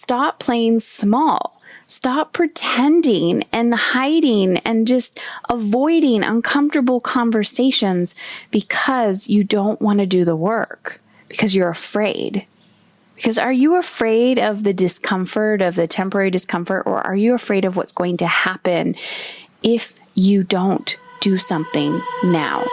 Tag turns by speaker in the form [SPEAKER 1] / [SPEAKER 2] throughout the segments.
[SPEAKER 1] stop playing small. Stop pretending and hiding and just avoiding uncomfortable conversations because you don't want to do the work, because you're afraid. Because are you afraid of the discomfort, of the temporary discomfort, or are you afraid of what's going to happen if you don't do something now?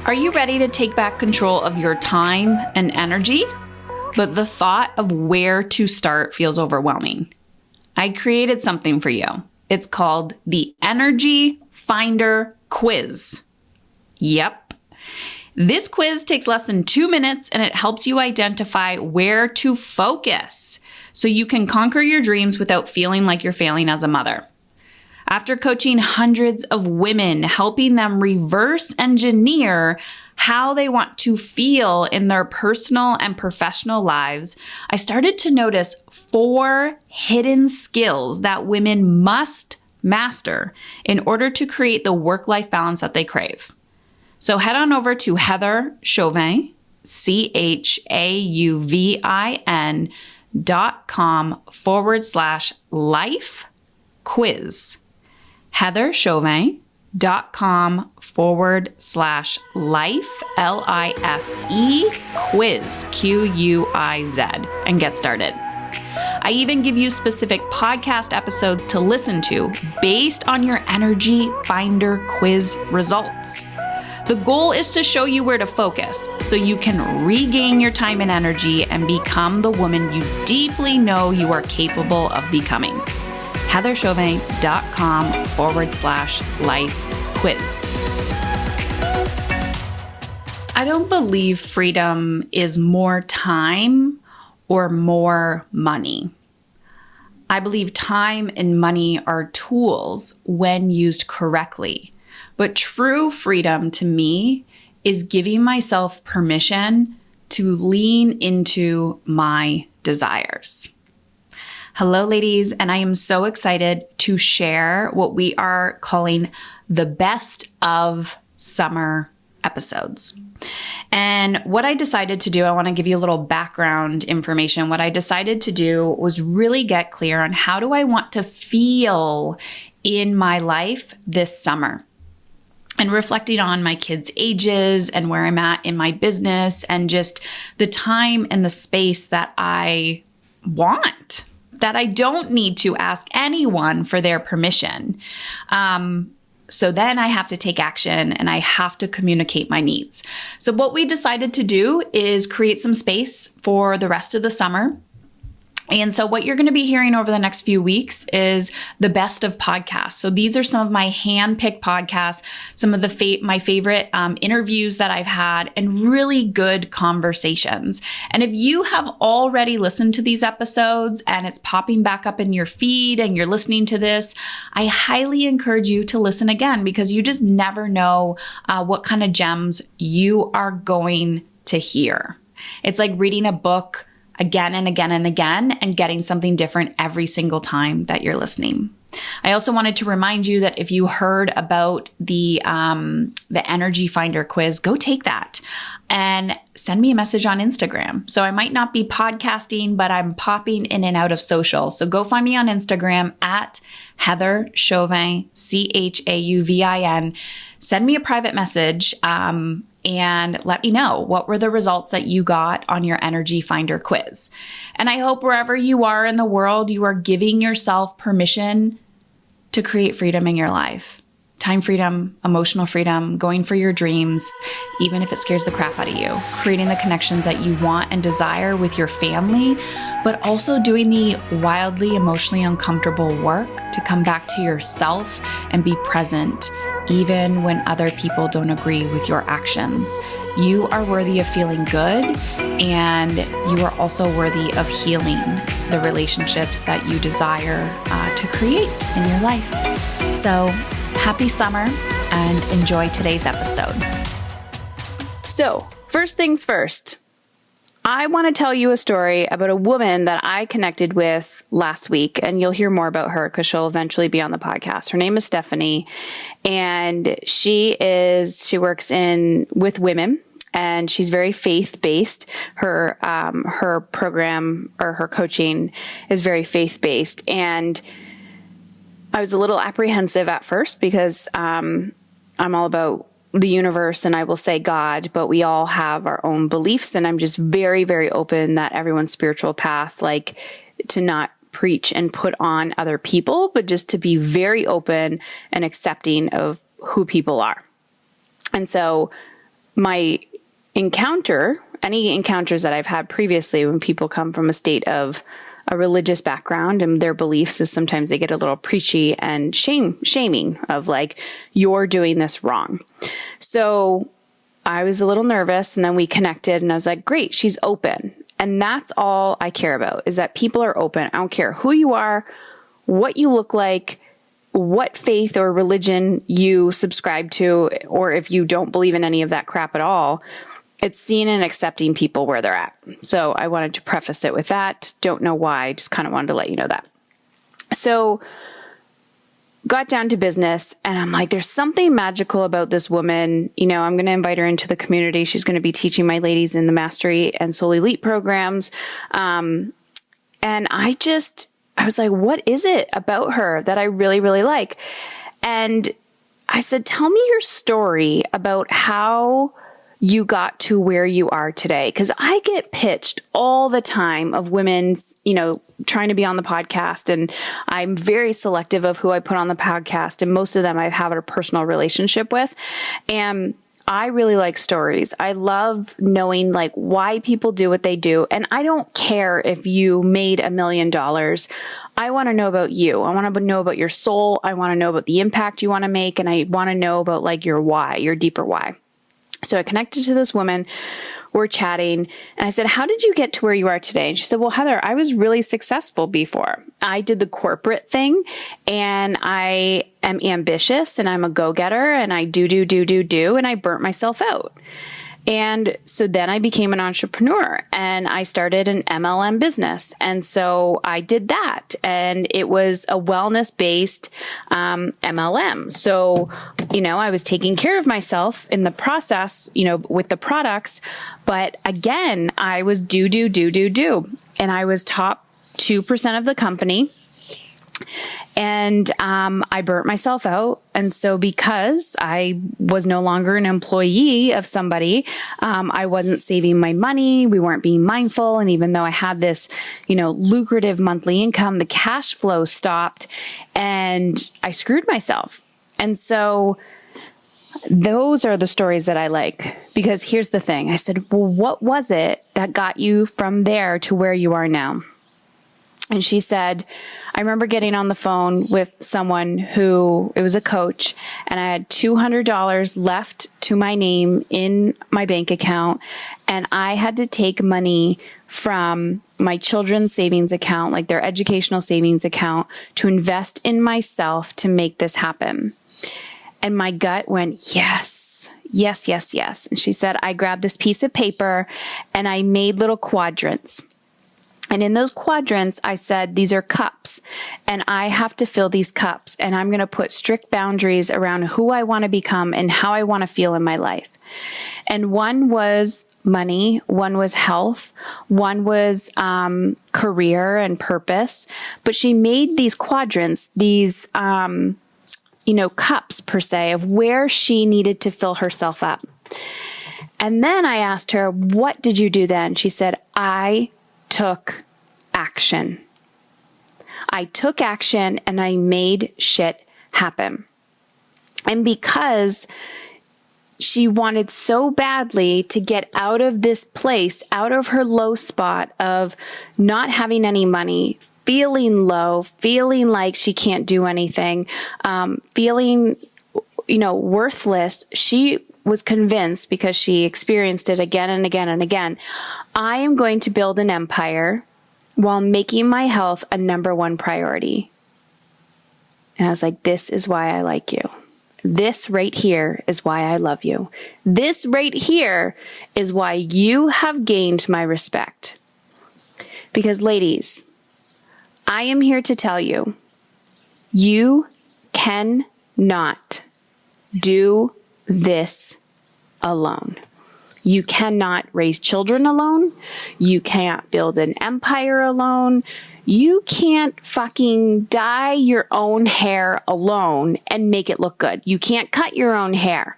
[SPEAKER 1] Are you ready to take back control of your time and energy? But the thought of where to start feels overwhelming. I created something for you. It's called the Energy Finder Quiz. Yep. This quiz takes less than 2 minutes and it helps you identify where to focus so you can conquer your dreams without feeling like you're failing as a mother. After coaching hundreds of women, helping them reverse engineer how they want to feel in their personal and professional lives, I started to notice 4 hidden skills that women must master in order to create the work-life balance that they crave. So head on over to Heather Chauvin, CHAUVIN.com/life quiz. heatherchauvin.com/life, LIFE quiz, QUIZ, and get started. I even give you specific podcast episodes to listen to based on your Energy Finder quiz results. The goal is to show you where to focus so you can regain your time and energy and become the woman you deeply know you are capable of becoming. heatherchauvin.com/life quiz. I don't believe freedom is more time or more money. I believe time and money are tools when used correctly. But true freedom to me is giving myself permission to lean into my desires. Hello, ladies, and I am so excited to share what we are calling the best of summer episodes. And what I decided to do, I want to give you a little background information. What I decided to do was really get clear on how do I want to feel in my life this summer. And reflecting on my kids' ages and where I'm at in my business and just the time and the space that I want, that I don't need to ask anyone for their permission. So then I have to take action and I have to communicate my needs. So what we decided to do is create some space for the rest of the summer. And so what you're going to be hearing over the next few weeks is the best of podcasts. So these are some of my hand-picked podcasts, some of my favorite interviews that I've had, and really good conversations. And if you have already listened to these episodes and it's popping back up in your feed and you're listening to this, I highly encourage you to listen again because you just never know what kind of gems you are going to hear. It's like reading a book again and again and again and getting something different every single time that you're listening. I also wanted to remind you that if you heard about the Energy Finder quiz, go take that and send me a message on Instagram. So I might not be podcasting, but I'm popping in and out of social. So go find me on Instagram at Heather Chauvin, CHAUVIN. Send me a private message and let me know what were the results that you got on your Energy Finder quiz. And I hope wherever you are in the world, you are giving yourself permission to create freedom in your life. Time freedom, emotional freedom, going for your dreams, even if it scares the crap out of you, creating the connections that you want and desire with your family, but also doing the wildly emotionally uncomfortable work to come back to yourself and be present even when other people don't agree with your actions. You are worthy of feeling good, and you are also worthy of healing the relationships that you desire to create in your life. So happy summer and enjoy today's episode. So first things first, I want to tell you a story about a woman that I connected with last week, and you'll hear more about her because she'll eventually be on the podcast. Her name is Stephanie, and she works with women,
[SPEAKER 2] and she's very faith-based. Her program or her coaching is very faith-based. And I was a little apprehensive at first because I'm all about the universe, and I will say God, but we all have our own beliefs. And I'm just very, very open that everyone's spiritual path, like to not preach and put on other people, but just to be very open and accepting of who people are. And so my any encounters that I've had previously when people come from a state of a religious background and their beliefs is sometimes they get a little preachy and shaming of like, you're doing this wrong. So I was a little nervous, and then we connected, and I was like, great, she's open. And that's all I care about, is that people are open. I don't care who you are, what you look like, what faith or religion you subscribe to, or if you don't believe in any of that crap at all. It's seeing and accepting people where they're at. So I wanted to preface it with that. Don't know why, just kind of wanted to let you know that. So got down to business, and I'm like, there's something magical about this woman. You know, I'm going to invite her into the community. She's going to be teaching my ladies in the Mastery and Soul Elite programs. And I was like, what is it about her that I really, really like? And I said, tell me your story about how you got to where you are today. Because I get pitched all the time of women's, trying to be on the podcast. And I'm very selective of who I put on the podcast. And most of them I have a personal relationship with. And I really like stories. I love knowing like why people do what they do. And I don't care if you made $1 million. I want to know about you. I want to know about your soul. I want to know about the impact you want to make. And I want to know about like your why, your deeper why. So I connected to this woman, we're chatting, and I said, how did you get to where you are today? And she said, well, Heather, I was really successful before. I did the corporate thing, and I am ambitious, and I'm a go-getter, and I do, and I burnt myself out. And so then I became an entrepreneur, and I started an MLM business. And so I did that, and it was a wellness-based MLM. So, I was taking care of myself in the process, with the products. But again, I was do. And I was top 2% of the company. And I burnt myself out. And so because I was no longer an employee of somebody, I wasn't saving my money. We weren't being mindful. And even though I had this, lucrative monthly income, the cash flow stopped and I screwed myself. And so those are the stories that I like, because here's the thing. I said, well, what was it that got you from there to where you are now? And she said, I remember getting on the phone with someone it was a coach, and I had $200 left to my name in my bank account. And I had to take money from my children's savings account, like their educational savings account, to invest in myself to make this happen. And my gut went, yes. And she said, I grabbed this piece of paper and I made little quadrants. And in those quadrants, I said, these are cups, and I have to fill these cups, and I'm going to put strict boundaries around who I want to become and how I want to feel in my life. And one was money, one was health, one was career and purpose. But she made these quadrants, these cups per se, of where she needed to fill herself up. And then I asked her, what did you do then? She said, I took action. I took action and I made shit happen. And because she wanted so badly to get out of this place, out of her low spot of not having any money, feeling low, feeling like she can't do anything, feeling, worthless, she was convinced, because she experienced it again and again and again, I am going to build an empire while making my health a number one priority. And I was like, this is why I like you. This right here is why I love you. This right here is why you have gained my respect. Because ladies, I am here to tell you, you cannot do this alone. You cannot raise children alone. You can't build an empire alone. You can't fucking dye your own hair alone and make it look good. You can't cut your own hair.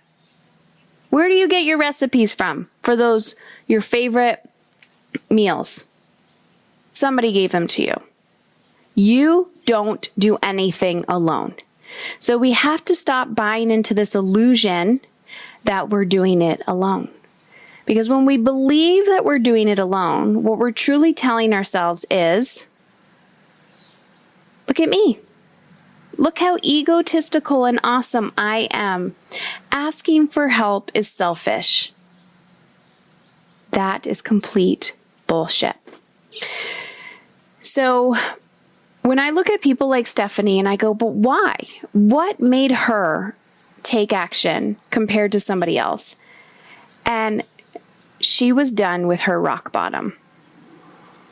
[SPEAKER 2] Where do you get your recipes from for those, your favorite meals? Somebody gave them to you. You don't do anything alone. So we have to stop buying into this illusion that we're doing it alone. Because when we believe that we're doing it alone, what we're truly telling ourselves is, look at me. Look how egotistical and awesome I am. Asking for help is selfish. That is complete bullshit. So when I look at people like Stephanie and I go, but why? What made her take action compared to somebody else? And she was done with her rock bottom.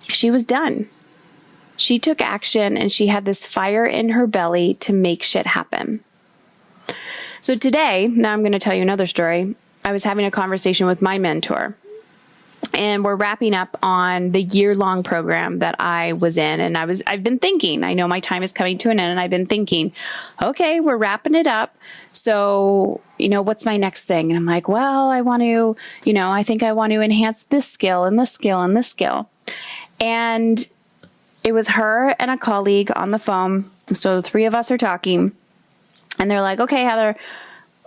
[SPEAKER 2] She was done. She took action and she had this fire in her belly to make shit happen. So today, now I'm going to tell you another story. I was having a conversation with my mentor. And we're wrapping up on the year-long program that I was in. And I've been thinking, I know my time is coming to an end, and I've been thinking, okay, we're wrapping it up. So, what's my next thing? And I'm like, well, I want to, I think I want to enhance this skill and this skill and this skill. And it was her and a colleague on the phone. So the three of us are talking, and they're like, okay, Heather,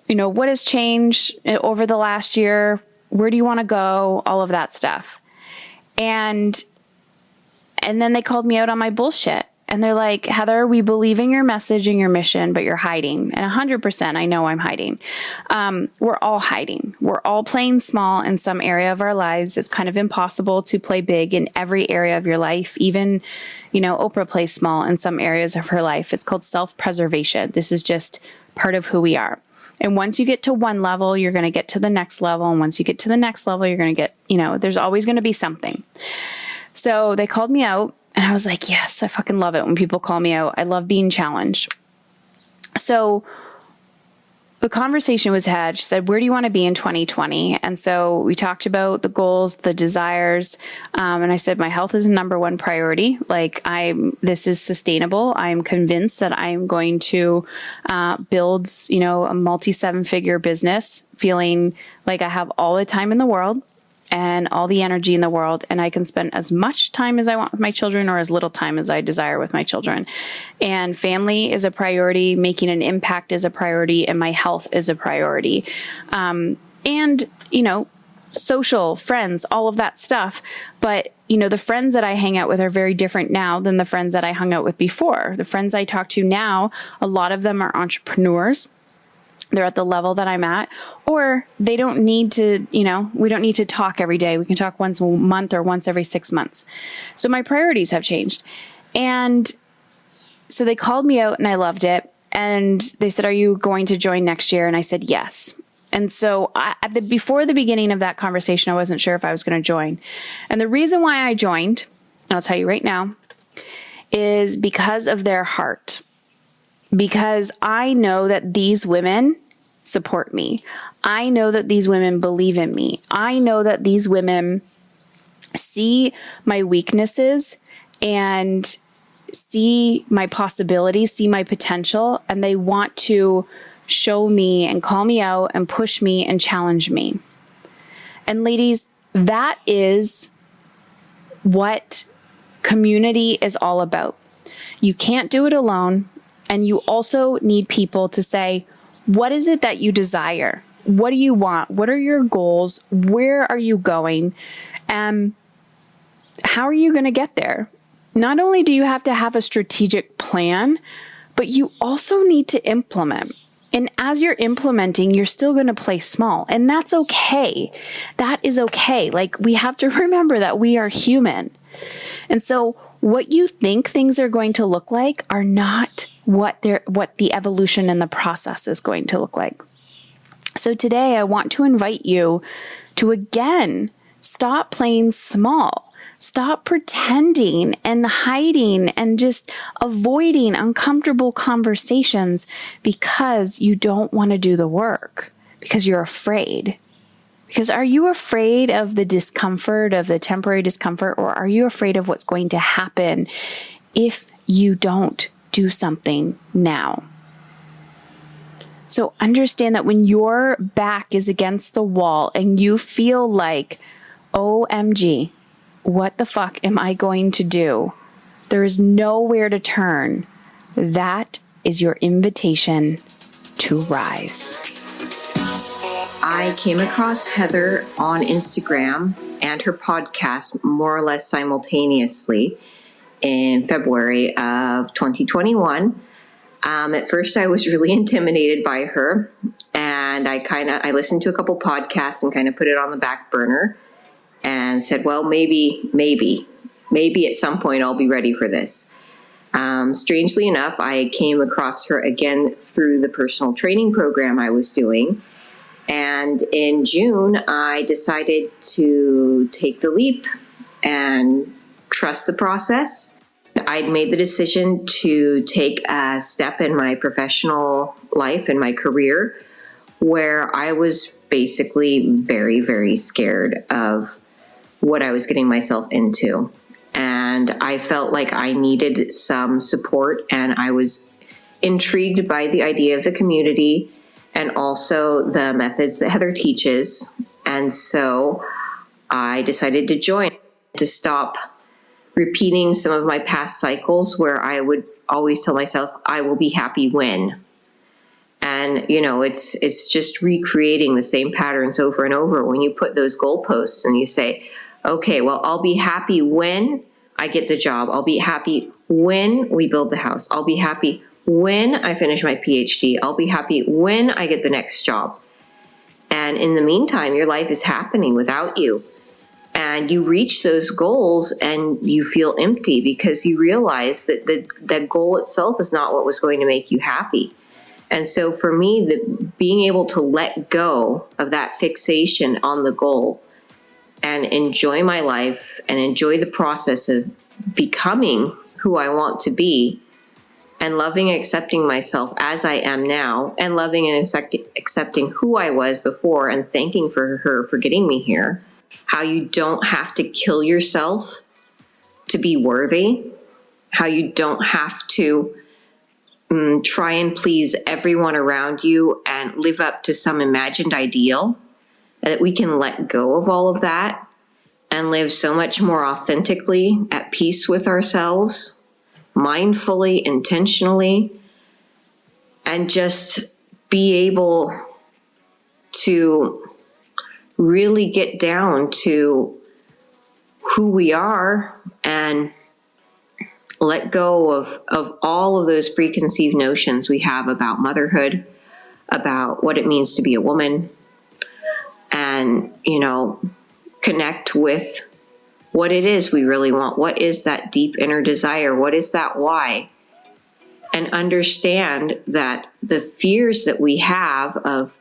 [SPEAKER 2] what has changed over the last year? Where do you want to go? All of that stuff. And then they called me out on my bullshit. And they're like, Heather, we believe in your message and your mission, but you're hiding. And 100%, I know I'm hiding. We're all hiding. We're all playing small in some area of our lives. It's kind of impossible to play big in every area of your life. Even, Oprah plays small in some areas of her life. It's called self-preservation. This is just part of who we are. And once you get to one level, you're going to get to the next level. And once you get to the next level, you're going to get, there's always going to be something. So they called me out and I was like, yes, I fucking love it when people call me out. I love being challenged. So the conversation was had. She said, where do you want to be in 2020? And so we talked about the goals, the desires. And I said, my health is number one priority. This is sustainable. I'm convinced that I'm going to build, a multi-7-figure business, feeling like I have all the time in the world and all the energy in the world, and I can spend as much time as I want with my children or as little time as I desire with my children. And family is a priority, making an impact is a priority, and my health is a priority. Social, friends, all of that stuff. But, the friends that I hang out with are very different now than the friends that I hung out with before. The friends I talk to now, a lot of them are entrepreneurs. They're at the level that I'm at, or they don't need to, we don't need to talk every day. We can talk once a month or once every 6 months. So my priorities have changed. And so they called me out and I loved it. And they said, are you going to join next year? And I said, yes. And so before the beginning of that conversation, I wasn't sure if I was going to join. And the reason why I joined, and I'll tell you right now, is because of their heart. Because I know that these women support me. I know that these women believe in me. I know that these women see my weaknesses and see my possibilities, see my potential, and they want to show me and call me out and push me and challenge me. And ladies, that is what community is all about. You can't do it alone. And you also need people to say, what is it that you desire? What do you want? What are your goals? Where are you going? And how are you going to get there? Not only do you have to have a strategic plan, but you also need to implement. And as you're implementing, you're still going to play small. And that's okay. That is okay. We have to remember that we are human. And so what you think things are going to look like are not what the evolution and the process is going to look like. So today I want to invite you to again, stop playing small. Stop pretending and hiding and just avoiding uncomfortable conversations because you don't want to do the work, because you're afraid. Because are you afraid of the discomfort, of the temporary discomfort, or are you afraid of what's going to happen if you don't do something now? So understand that when your back is against the wall and you feel like, OMG, what the fuck am I going to do? There is nowhere to turn. That is your invitation to rise.
[SPEAKER 3] I came across Heather on Instagram and her podcast more or less simultaneously in February of 2021. At first, I was really intimidated by her, and I listened to a couple podcasts and kind of put it on the back burner and said, well, maybe at some point I'll be ready for this. Strangely enough, I came across her again through the personal training program I was doing. And in June, I decided to take the leap and trust the process. I'd made the decision to take a step in my professional life and my career where I was basically very, very scared of what I was getting myself into. And I felt like I needed some support, and I was intrigued by the idea of the community and also the methods that Heather teaches. And so I decided to join, to stop repeating some of my past cycles where I would always tell myself, I will be happy when. And, it's just recreating the same patterns over and over when you put those goalposts and you say, okay, well, I'll be happy when I get the job. I'll be happy when we build the house. I'll be happy when I finish my PhD. I'll be happy when I get the next job. And in the meantime, your life is happening without you. And you reach those goals and you feel empty because you realize that that goal itself is not what was going to make you happy. And so for me, being able to let go of that fixation on the goal and enjoy my life and enjoy the process of becoming who I want to be and loving and accepting myself as I am now and loving and accepting who I was before and thanking for her for getting me here. How you don't have to kill yourself to be worthy. How you don't have to try and please everyone around you and live up to some imagined ideal. That we can let go of all of that and live so much more authentically, at peace with ourselves, mindfully, intentionally, and just be able to really get down to who we are and let go of all of those preconceived notions we have about motherhood, about what it means to be a woman, and, connect with what it is we really want. What is that deep inner desire? What is that why? And understand that the fears that we have of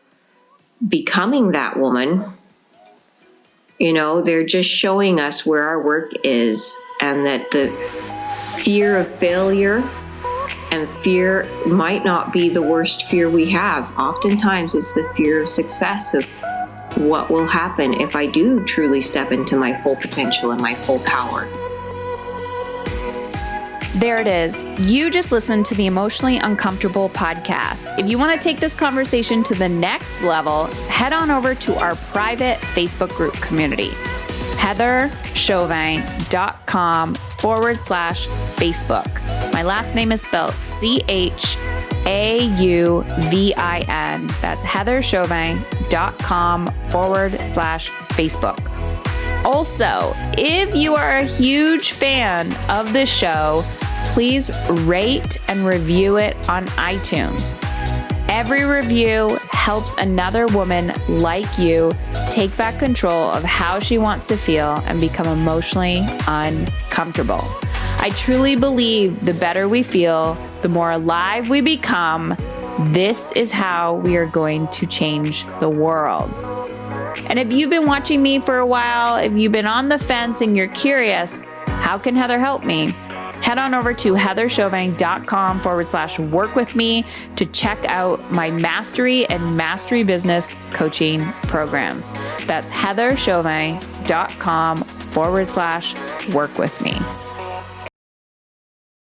[SPEAKER 3] becoming that woman, they're just showing us where our work is, and that the fear of failure and fear might not be the worst fear we have. Oftentimes it's the fear of success, of what will happen if I do truly step into my full potential and my full power.
[SPEAKER 2] There it is. You just listened to the Emotionally Uncomfortable podcast. If you want to take this conversation to the next level, head on over to our private Facebook group community, heatherchauvin.com/Facebook. My last name is spelled CHAUVIN. That's heatherchauvin.com/Facebook. Also, if you are a huge fan of this show, please rate and review it on iTunes. Every review helps another woman like you take back control of how she wants to feel and become emotionally uncomfortable. I truly believe the better we feel, the more alive we become. This is how we are going to change the world. And if you've been watching me for a while, if you've been on the fence and you're curious, how can Heather help me? head on over to heatherchauvin.com/work with me to check out my mastery and mastery business coaching programs. That's heatherchauvin.com/work with me.